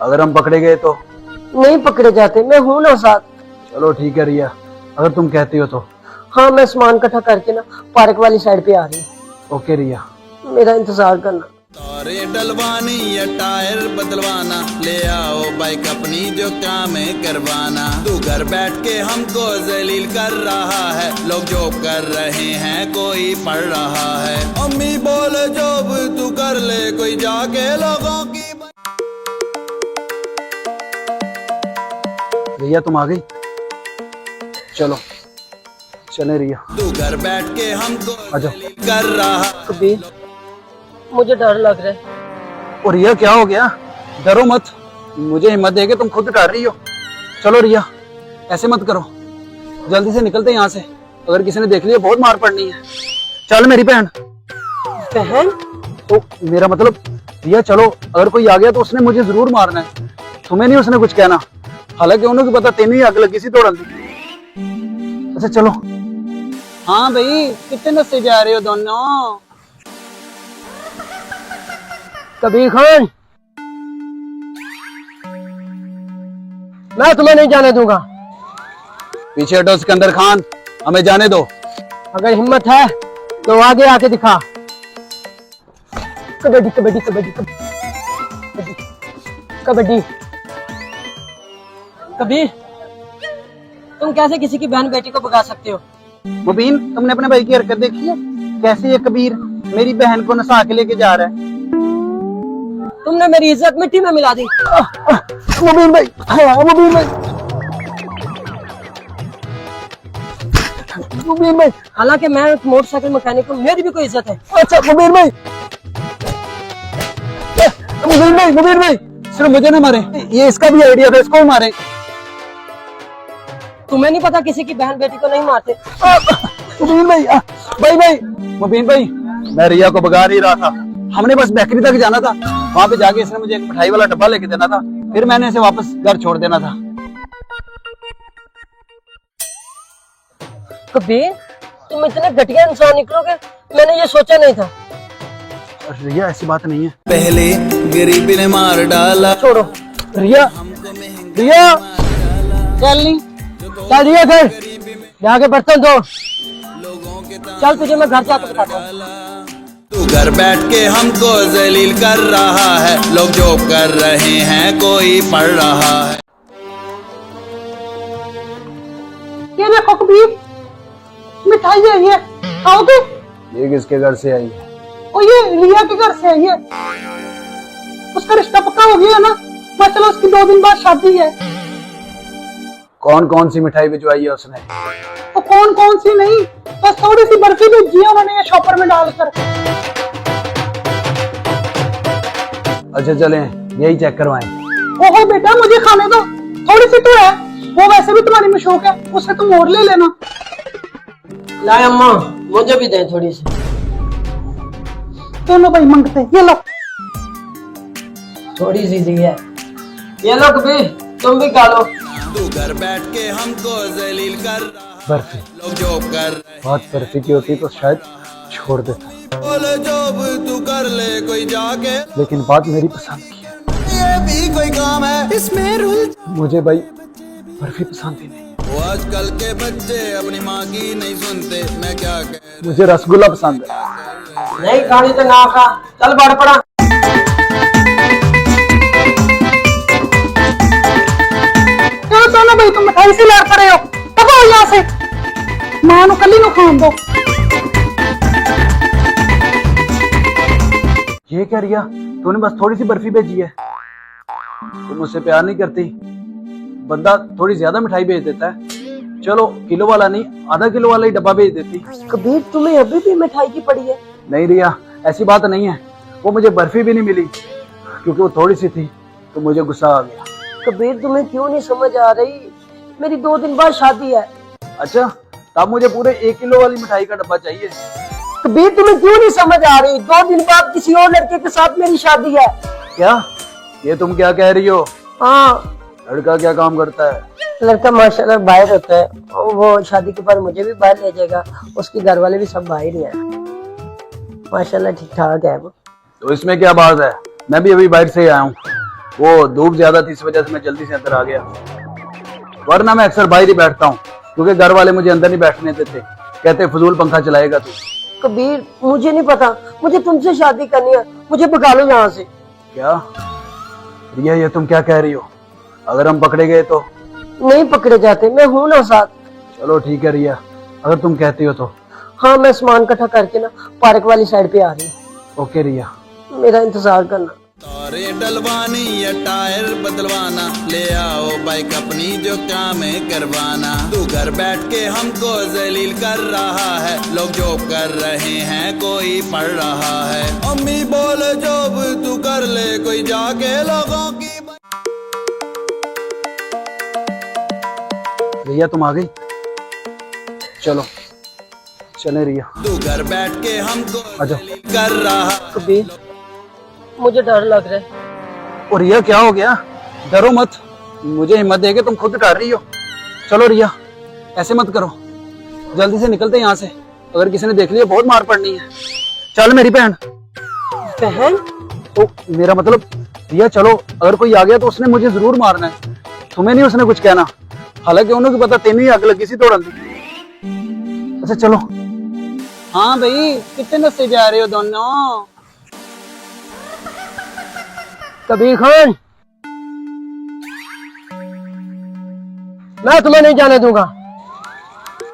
[SPEAKER 2] अगर हम पकड़े गए तो?
[SPEAKER 3] नहीं पकड़े जाते, मैं हूं ना साथ।
[SPEAKER 2] चलो ठीक है रिया, अगर तुम कहती हो तो।
[SPEAKER 3] हाँ, मैं सामान इकट्ठा करके ना पार्क वाली साइड पे आ रही हूँ,
[SPEAKER 2] ओके रिया।
[SPEAKER 3] मेरा इंतजार करना।
[SPEAKER 4] तारे डलवानी या टायर बदलवाना, ले आओ बाइक अपनी जो काम है करवाना। तू घर बैठ के हमको जलील कर रहा है, लोग जॉब कर रहे हैं, कोई पढ़ रहा है। अम्मी बोले जॉब तू कर ले कोई जाके, लोगों की।
[SPEAKER 2] रिया तुम आ गई, चलो चले रिया।
[SPEAKER 4] तू घर बैठ के हमको
[SPEAKER 2] आ जाओ।
[SPEAKER 4] जलील कर रहा।
[SPEAKER 3] कबीर, मुझे डर लग रहा है।
[SPEAKER 2] और रिया क्या हो गया? डरो मत, मुझे हिम्मत देके तुम खुद डर रही हो। चलो रिया, ऐसे मत करो, जल्दी से निकलते यहाँ से, अगर किसी ने देख लिया बहुत मार पड़नी है। चल मेरी बहन।
[SPEAKER 3] बहन?
[SPEAKER 2] तो मेरा मतलब रिया चलो, अगर कोई आ गया तो उसने मुझे जरूर मारना है, तुम्हें नहीं उसने कुछ कहना, हालांकि उन्होंने पता तेन ही आग लगी सी दौड़न दी। अच्छा चलो।
[SPEAKER 1] हाँ भाई, कितने नशे जा रहे हो दोनों?
[SPEAKER 3] कबीर खान, मैं तुम्हें नहीं जाने दूंगा।
[SPEAKER 2] पीछे हटो सिकंदर खान, हमें जाने दो।
[SPEAKER 3] अगर हिम्मत है तो आगे आके दिखा। कबड्डी कबड्डी कबड्डी कबड्डी कबड्डी। कबीर, तुम कैसे किसी की बहन बेटी को भगा सकते हो?
[SPEAKER 1] मुबीन, तुमने अपने भाई की हरकत देखी है? कैसे ये कबीर मेरी बहन को नसा के लेके जा रहा है।
[SPEAKER 3] तुमने मेरी इज्जत मिट्टी में मिला दी।
[SPEAKER 1] मुबीन भाई, मुबीन भाई, मुबीन भाई।
[SPEAKER 3] हालांकि मैं एक मोटरसाइकिल मैकेनिक हूँ, मेरी भी कोई इज्जत है।
[SPEAKER 1] अच्छा मुबीन भाई, मुबीन भाई सिर्फ मुझे ना मारे, ये इसका भी आइडिया था, इसको मारे।
[SPEAKER 3] तुम्हें नहीं पता किसी की बहन बेटी को नहीं मारते।
[SPEAKER 1] मुबीन भाई, भाई भाई, मुबीन भाई, मैं रिया को भगा नहीं रहा था। हमने बस बेकरी तक जाना था, वहां पे जाके इसने मुझे एक मिठाई वाला डब्बा लेके देना था, फिर मैंने इसे वापस घर छोड़ देना था।
[SPEAKER 3] कबीर, तुम इतने घटिया इंसान निकलोगे, मैंने ये सोचा नहीं था।
[SPEAKER 1] रिया ऐसी बात नहीं है।
[SPEAKER 4] पहले गरीबी ने मार डाला,
[SPEAKER 3] छोड़ो।
[SPEAKER 1] रिया, रिया, चल नहीं,
[SPEAKER 3] चल रिया घर जाके बर्तन धो। चल तुझे मैं घर जाकर बताता हूँ।
[SPEAKER 4] तू घर बैठ के हमको जलील कर रहा है, लोग जॉब कर रहे हैं, कोई पढ़ रहा है।
[SPEAKER 1] ये देखो कबीर, मिठाई है ये, खाओगे?
[SPEAKER 2] ये किसके घर से आई?
[SPEAKER 1] और ये रिया के घर से है ये। उसका रिश्ता पक्का हो गया है ना, बस चलो उसकी 2 दिन बाद शादी है।
[SPEAKER 2] कौन कौन सी मिठाई भिजवाई है उसने?
[SPEAKER 1] तो कौन कौन सी नहीं, बस थोड़ी सी बर्फी भेजी है उन्होंने ये शॉपर में डालकर।
[SPEAKER 2] अच्छा चलें, यही चेक करवाएं।
[SPEAKER 1] ओहो बेटा, मुझे खाने दो, थोड़ी सी तो है, वो वैसे भी तुम्हारी मशौक है, उससे तुम और ले लेना।
[SPEAKER 3] लाए अम्मा, मुझे भी दे थोड़ी सी।
[SPEAKER 1] दोनों भाई मंगते, ये लो।
[SPEAKER 3] थोड़ी सी दी है, ये लो कबीर, तुम भी खा लो।
[SPEAKER 4] तू घर बैठ के हमको जलील कर रहा है,
[SPEAKER 2] बर्फी
[SPEAKER 4] लोग जॉब कर रहे हैं।
[SPEAKER 2] बहुत बर्फी की होती तो शायद छोड़ देता,
[SPEAKER 4] बोले जॉब तू कर ले कोई जाके,
[SPEAKER 2] लेकिन बात मेरी पसंद की है।
[SPEAKER 4] ये भी कोई काम है इसमें रुल।
[SPEAKER 2] मुझे भाई बर्फी पसंद ही नहीं,
[SPEAKER 4] वो आजकल के बच्चे अपनी माँ की नहीं सुनते, मैं क्या कह।
[SPEAKER 2] मुझे रसगुल्ला पसंद है।
[SPEAKER 3] नहीं खानी तो ना खा, चल बढ़ पड़ा।
[SPEAKER 1] क्यों सोना भाई, तुम मिठाई से लड़ रहे हो? तब आओ यहाँ से, मां नु कली नु खान दो।
[SPEAKER 2] ये क्या रिया, तूने बस थोड़ी सी बर्फी भेजी है? तुम मुझसे प्यार नहीं करती? बंदा थोड़ी ज्यादा मिठाई भेज देता है, चलो किलो वाला नहीं, आधा किलो वाला ही डब्बा भेज देती।
[SPEAKER 3] कबीर, तुम्हें अभी भी मिठाई की पड़ी है?
[SPEAKER 2] नहीं रिया, ऐसी बात नहीं है, वो मुझे बर्फी भी नहीं मिली क्योंकि वो थोड़ी सी थी, तो मुझे गुस्सा आ गया।
[SPEAKER 3] कबीर, तुम्हें क्यों नहीं समझ आ रही? मेरी 2 दिन बाद शादी है।
[SPEAKER 2] अच्छा, तब मुझे पूरे 1 किलो वाली मिठाई का डब्बा चाहिए।
[SPEAKER 3] कबीर, तुम्हें क्यों नहीं समझ आ रही? 2 दिन बाद किसी और लड़के के साथ मेरी शादी है।
[SPEAKER 2] क्या? ये तुम क्या कह रही हो?
[SPEAKER 3] हाँ,
[SPEAKER 2] लड़का क्या काम करता है?
[SPEAKER 3] लड़का माशाल्लाह बाहर होता है, और वो शादी के बाद मुझे भी बाहर ले जाएगा, उसके घर वाले भी सब बाहर ही हैं। माशाल्लाह ठीक ठाक है वो।
[SPEAKER 2] तो इसमें क्या बात है, मैं भी अभी बाहर से ही आया हूँ, वो धूप ज्यादा थी इस वजह से मैं जल्दी से अंदर आ गया, वरना मैं अक्सर बाहर ही बैठता हूँ क्योंकि घर वाले मुझे अंदर नहीं बैठने देते, कहते फजूल पंखा चलाएगा तू।
[SPEAKER 3] कबीर, मुझे नहीं पता, मुझे तुमसे शादी करनी है, मुझे भगा लो यहाँ से।
[SPEAKER 2] क्या रिया, ये तुम क्या कह रही हो? अगर हम पकड़े गए तो?
[SPEAKER 3] नहीं पकड़े जाते, मैं हूँ ना साथ।
[SPEAKER 2] चलो ठीक है रिया, अगर तुम कहती हो तो।
[SPEAKER 3] हाँ, मैं सामान इकट्ठा करके ना पार्क वाली साइड पे आ रही हूँ।
[SPEAKER 2] ओके रिया,
[SPEAKER 3] मेरा इंतजार करना।
[SPEAKER 4] तारे डलवानी या टायर बदलवाना, ले आओ बाइक अपनी जो काम है करवाना। तू घर बैठ के हमको जलील कर रहा है, लोग जॉब कर रहे हैं, कोई पढ़ रहा है। अम्मी बोले जॉब तू कर ले कोई जाके, लोगों की।
[SPEAKER 2] रिया तुम आ गई, चलो चले रिया।
[SPEAKER 4] तू घर बैठ के हमको
[SPEAKER 2] आजा।
[SPEAKER 4] जलील कर रहा है।
[SPEAKER 3] कबीर, मुझे डर लग रहा है।
[SPEAKER 2] और रिया क्या हो गया? डरो मत, मुझे हिम्मत देके तुम खुद डर रही हो। चलो रिया, ऐसे मत करो, जल्दी से निकलते यहाँ से, अगर किसी ने देख लिया बहुत मार पड़नी है। चल मेरी बहन।
[SPEAKER 3] बहन?
[SPEAKER 2] तो मेरा मतलब रिया चलो, अगर कोई आ गया तो उसने मुझे जरूर मारना है, तुम्हें नहीं उसने कुछ कहना, हालांकि उन्होंने पता तेन ही अग लगी सी दौड़न दी। अच्छा चलो।
[SPEAKER 1] हाँ भाई, कितने नशे जा रहे हो दोनों?
[SPEAKER 3] कबीर खान, मैं तुम्हें नहीं जाने दूंगा।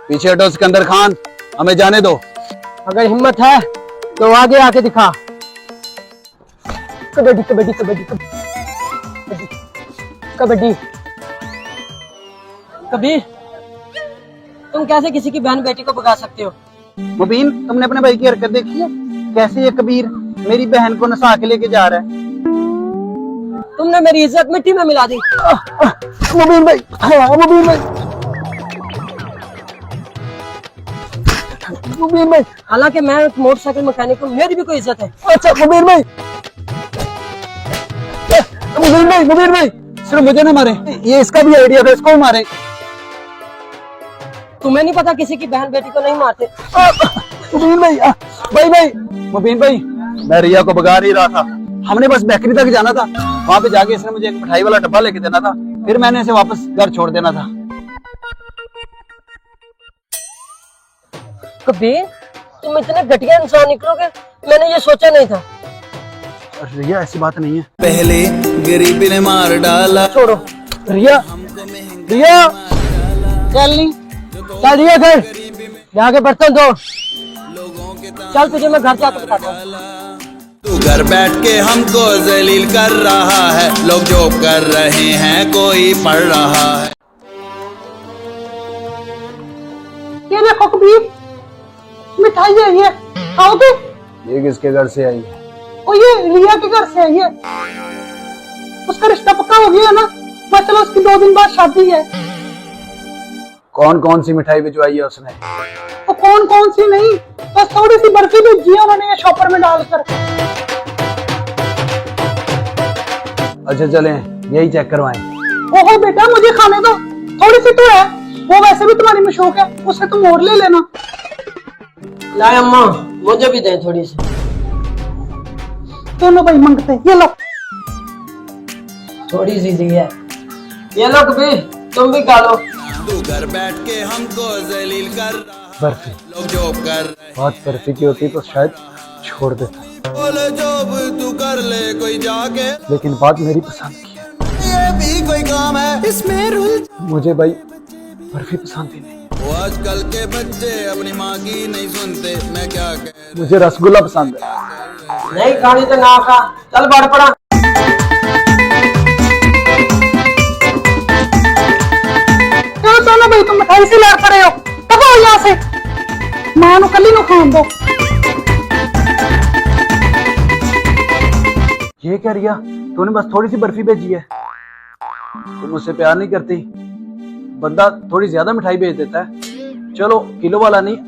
[SPEAKER 2] पीछे हटो सिकंदर खान, हमें जाने दो।
[SPEAKER 3] अगर हिम्मत है तो आगे आके दिखा। कबड्डी कबड्डी कबड्डी कबड्डी कबड्डी। कबीर, तुम कैसे किसी की बहन बेटी को भगा सकते हो?
[SPEAKER 1] मुबीन, तुमने अपने भाई की हरकत देखी है? कैसे ये कबीर मेरी बहन को नसा के लेके जा रहा है?
[SPEAKER 3] तुमने मेरी इज्जत मिट्टी में मिला दी।
[SPEAKER 2] मुबीन भाई, हाँ मुबीन भाई, मुबीन भाई।
[SPEAKER 3] हालांकि मैं एक मोटरसाइकिल मैकेनिक हूँ, मेरी भी कोई इज्जत है।
[SPEAKER 2] अच्छा मुबीन भाई,
[SPEAKER 1] मुबीन भाई सिर्फ मुझे ना मारे, ये इसका भी आइडिया था, इसको मारे।
[SPEAKER 3] तुम्हें नहीं पता किसी की बहन बेटी को नहीं मारते?
[SPEAKER 2] मुबीन भाई, भाई
[SPEAKER 1] मुबीन भाई,
[SPEAKER 2] मैं रिया को भगा नहीं रहा था।
[SPEAKER 1] हमने बस बेकरी तक जाना था, वहां पे जाके इसने मुझे एक मिठाई वाला डब्बा लेके देना था, फिर मैंने इसे वापस घर छोड़ देना था।
[SPEAKER 3] कबीर, तुम इतने घटिया इंसान निकलोगे, मैंने ये सोचा नहीं था।
[SPEAKER 2] रिया ऐसी बात नहीं है।
[SPEAKER 4] पहले गरीबी ने मार डाला,
[SPEAKER 3] छोड़ो।
[SPEAKER 2] रिया, रिया,
[SPEAKER 3] चल नहीं, चल रिया घर जाके बर्तन धो। चल तुझे मैं घर जाकर बताता हूँ।
[SPEAKER 4] तू घर बैठ के हमको जलील कर रहा है, लोग जो कर रहे हैं कोई पढ़ रहा है।
[SPEAKER 3] ये देखो कबीर, मिठाई है ये, खाओगे?
[SPEAKER 2] ये किसके घर से आई है?
[SPEAKER 3] और ये रिया के घर से है ये। उसका रिश्ता पक्का हो गया है ना? मतलब उसकी 2 दिन बाद शादी है।
[SPEAKER 2] कौन कौन सी मिठाई भिजवाई है उसने?
[SPEAKER 3] तो कौन कौन सी नहीं, बस थोड़ी सी बर्फी भेजी है उन्होंने ये शॉपर में डालकर।
[SPEAKER 2] अच्छा चलें, यही चेक करवाएं।
[SPEAKER 3] ओहो बेटा, मुझे खाने दो, थोड़ी सी तो है, वो वैसे भी तुम्हारी मशौक है, उससे तुम और ले लेना। लाए अम्मा, मुझे भी दे थोड़ी सी। दोनों भाई मांगते, ये लो। थोड़ी सी दी है, ये लो कबीर, तुम भी खा लो।
[SPEAKER 4] तू घर बैठ के हमको जलील कर रहा है,
[SPEAKER 2] बर्फी,
[SPEAKER 4] लोग जो कर रहे हैं।
[SPEAKER 2] बात बर्फी की होती तो शायद छोड़ देता,
[SPEAKER 4] बोले जॉब तू कर ले कोई जाके,
[SPEAKER 2] लेकिन बात मेरी पसंद की है।
[SPEAKER 4] ये भी कोई काम है इसमें रूल।
[SPEAKER 2] मुझे भाई बर्फी पसंद ही नहीं,
[SPEAKER 4] वो आजकल के बच्चे अपनी माँ की नहीं सुनते, मैं क्या कह।
[SPEAKER 2] मुझे रसगुल्ला पसंद है।
[SPEAKER 3] नहीं खानी तो ना खा, चल बढ़ पड़ा। चलो भाई, तुम मिठाई से लड़ रहे हो, तब आओ यहाँ से, मां नु कली नु खान दो।
[SPEAKER 2] ये क्या रिया, तूने बस थोड़ी सी बर्फी भेजी है? तुम मुझसे प्यार नहीं करती? बंदा थोड़ी ज्यादा मिठाई भेज देता है। चलो किलो वाला नहीं,